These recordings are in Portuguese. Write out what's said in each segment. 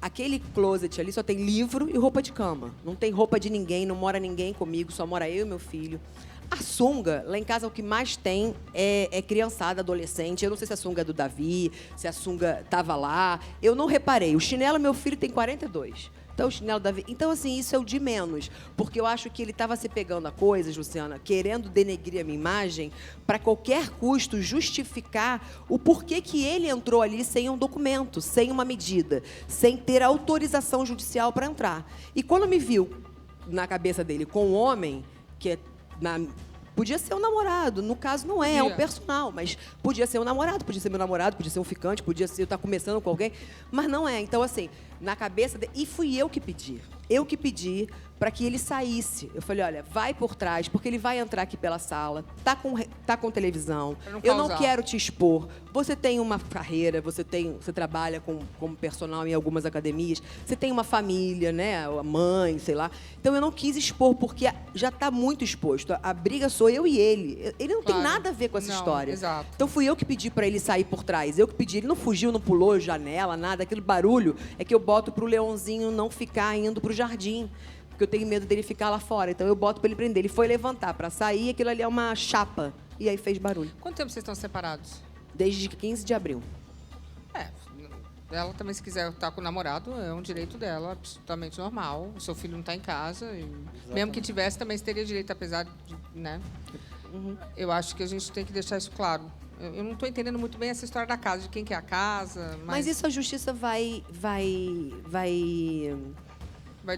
aquele closet ali só tem livro e roupa de cama. Não tem roupa de ninguém, não mora ninguém comigo, só mora eu e meu filho. A sunga, lá em casa, o que mais tem é criançada, adolescente. Eu não sei se a sunga é do Davi, se a sunga estava lá. Eu não reparei. O chinelo, meu filho, tem 42. Então, o chinelo da Davi... Então, assim, isso é o de menos. Porque eu acho que ele estava se pegando a coisas, Luciana, querendo denegrir a minha imagem, para qualquer custo justificar o porquê que ele entrou ali sem um documento, sem uma medida, sem ter autorização judicial para entrar. E quando me viu na cabeça dele com um homem, que é podia ser um namorado, no caso não é um personal, mas podia ser um namorado, podia ser meu namorado, podia ser um ficante, podia ser eu estar começando com alguém, mas não é. Então, assim, na cabeça dele... E fui eu que pedi. Eu que pedi para que ele saísse. Eu falei, olha, vai por trás, porque ele vai entrar aqui pela sala, tá com televisão, eu não quero te expor. Você tem uma carreira, você trabalha como personal em algumas academias, você tem uma família, né, a mãe, sei lá. Então, eu não quis expor, porque já está muito exposto. A briga sou eu e ele. Ele não tem nada a ver com essa história. Exato. Então, fui eu que pedi para ele sair por trás. Eu que pedi. Ele não fugiu, não pulou janela, nada. Aquele barulho é que eu boto pro Leãozinho não ficar indo pro jardim, porque eu tenho medo dele ficar lá fora. Então, eu boto para ele prender. Ele foi levantar para sair, aquilo ali é uma chapa. E aí fez barulho. Quanto tempo vocês estão separados? Desde 15 de abril. Ela também, se quiser estar com o namorado, é um direito dela, absolutamente normal. O seu filho não está em casa. E mesmo que tivesse, também teria direito, apesar de... né? Eu acho que a gente tem que deixar isso claro. Eu não estou entendendo muito bem essa história da casa, de quem que é a casa. Mas isso a justiça vai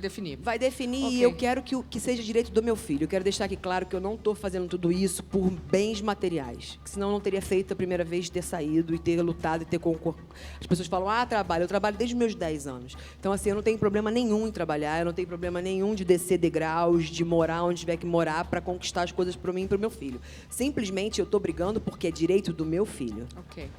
definir. Vai definir, Okay. E eu quero que seja direito do meu filho. Eu quero deixar aqui claro que eu não estou fazendo tudo isso por bens materiais. Senão eu não teria feito a primeira vez de ter saído e ter lutado e ter concorrido. As pessoas falam, trabalho. Eu trabalho desde os meus 10 anos. Então, assim, eu não tenho problema nenhum em trabalhar, eu não tenho problema nenhum de descer degraus, de morar onde tiver que morar para conquistar as coisas para mim e para o meu filho. Simplesmente eu estou brigando porque é direito do meu filho. Ok.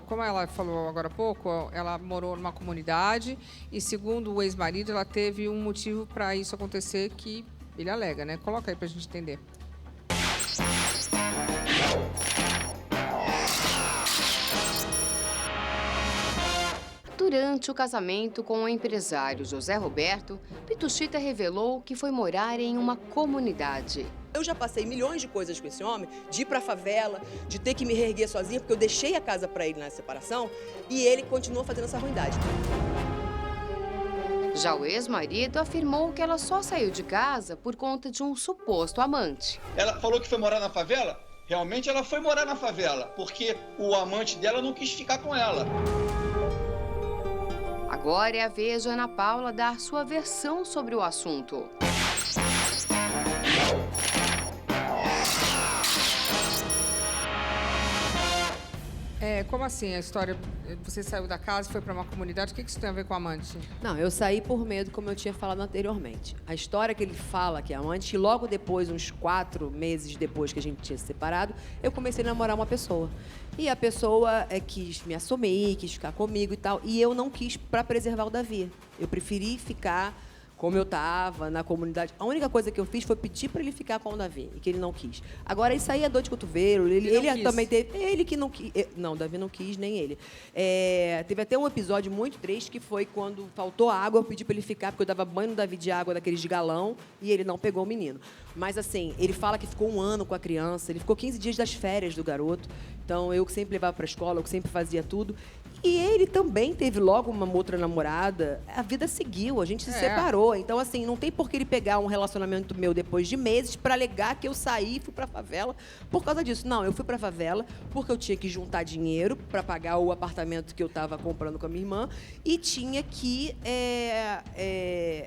Como ela falou agora há pouco, ela morou numa comunidade e, segundo o ex-marido, ela teve um motivo para isso acontecer que ele alega, né? Coloca aí para a gente entender. Durante o casamento com o empresário José Roberto, Pituchita revelou que foi morar em uma comunidade. Eu já passei milhões de coisas com esse homem, de ir para a favela, de ter que me reerguer sozinha, porque eu deixei a casa para ele na separação, e ele continuou fazendo essa ruindade. Já o ex-marido afirmou que ela só saiu de casa por conta de um suposto amante. Ela falou que foi morar na favela? Realmente ela foi morar na favela, porque o amante dela não quis ficar com ela. Agora é a vez de Ana Paula dar sua versão sobre o assunto. Como assim a história? Você saiu da casa e foi para uma comunidade, o que isso tem a ver com amante? Não, eu saí por medo, como eu tinha falado anteriormente. A história que ele fala que é amante, logo depois, uns 4 meses depois que a gente tinha se separado, eu comecei a namorar uma pessoa. E a pessoa quis me assumir, quis ficar comigo e tal, e eu não quis para preservar o Davi. Eu preferi ficar como eu estava na comunidade. A única coisa que eu fiz foi pedir para ele ficar com o Davi, e que ele não quis. Agora, isso aí é dor de cotovelo. Ele também teve... Ele que não quis... Não, o Davi não quis, nem ele. Teve até um episódio muito triste, que foi quando faltou água, eu pedi para ele ficar, porque eu dava banho no Davi de água daqueles de galão, e ele não pegou o menino. Mas, assim, ele fala que ficou 1 ano com a criança, ele ficou 15 dias das férias do garoto. Então, eu que sempre levava para a escola, eu que sempre fazia tudo. E ele também teve logo uma outra namorada. A vida seguiu, a gente se separou. Então, assim, não tem por que ele pegar um relacionamento meu depois de meses para alegar que eu saí e fui para a favela por causa disso. Não, eu fui para a favela porque eu tinha que juntar dinheiro para pagar o apartamento que eu estava comprando com a minha irmã e tinha que...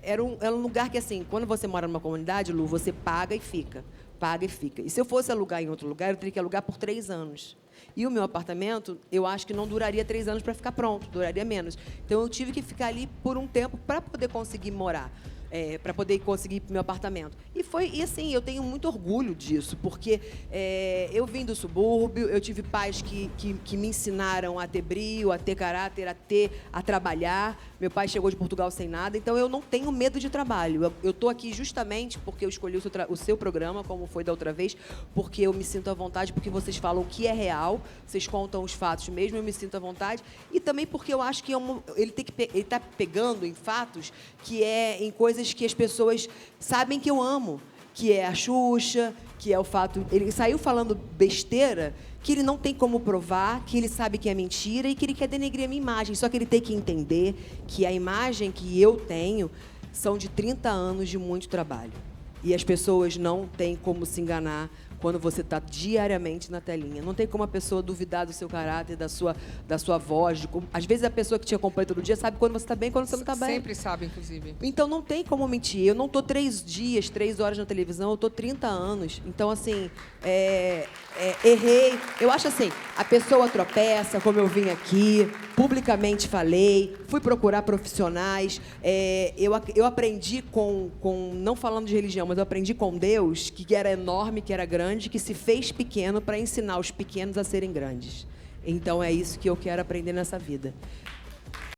Era um lugar que, assim, quando você mora numa comunidade, Lu, você paga e fica. Paga e fica. E se eu fosse alugar em outro lugar, eu teria que alugar por 3 anos. E o meu apartamento, eu acho que não duraria 3 anos para ficar pronto, duraria menos. Então, eu tive que ficar ali por um tempo para poder conseguir morar, para poder conseguir meu apartamento. E assim, eu tenho muito orgulho disso, porque eu vim do subúrbio, eu tive pais que me ensinaram a ter brio, a ter caráter, a trabalhar, Meu pai chegou de Portugal sem nada, então eu não tenho medo de trabalho. Eu estou aqui justamente porque eu escolhi o seu programa, como foi da outra vez, porque eu me sinto à vontade, porque vocês falam o que é real, vocês contam os fatos mesmo, eu me sinto à vontade, e também porque eu acho que ele está pegando em fatos que em coisas que as pessoas sabem que eu amo, que é a Xuxa, que é o fato... Ele saiu falando besteira que ele não tem como provar, que ele sabe que é mentira e que ele quer denegrir a minha imagem. Só que ele tem que entender que a imagem que eu tenho são de 30 anos de muito trabalho. E as pessoas não têm como se enganar quando você está diariamente na telinha. Não tem como a pessoa duvidar do seu caráter, da sua voz. Às vezes a pessoa que te acompanha todo dia sabe quando você está bem e quando você não está bem. Sempre sabe, inclusive. Então não tem como mentir. Eu não estou 3 dias, 3 horas na televisão, eu estou 30 anos. Então, assim, errei. Eu acho assim, a pessoa tropeça, como eu vim aqui, publicamente falei, fui procurar profissionais. Eu aprendi não falando de religião, mas eu aprendi com Deus, que era enorme, que era grande, que se fez pequeno para ensinar os pequenos a serem grandes. Então é isso que eu quero aprender nessa vida.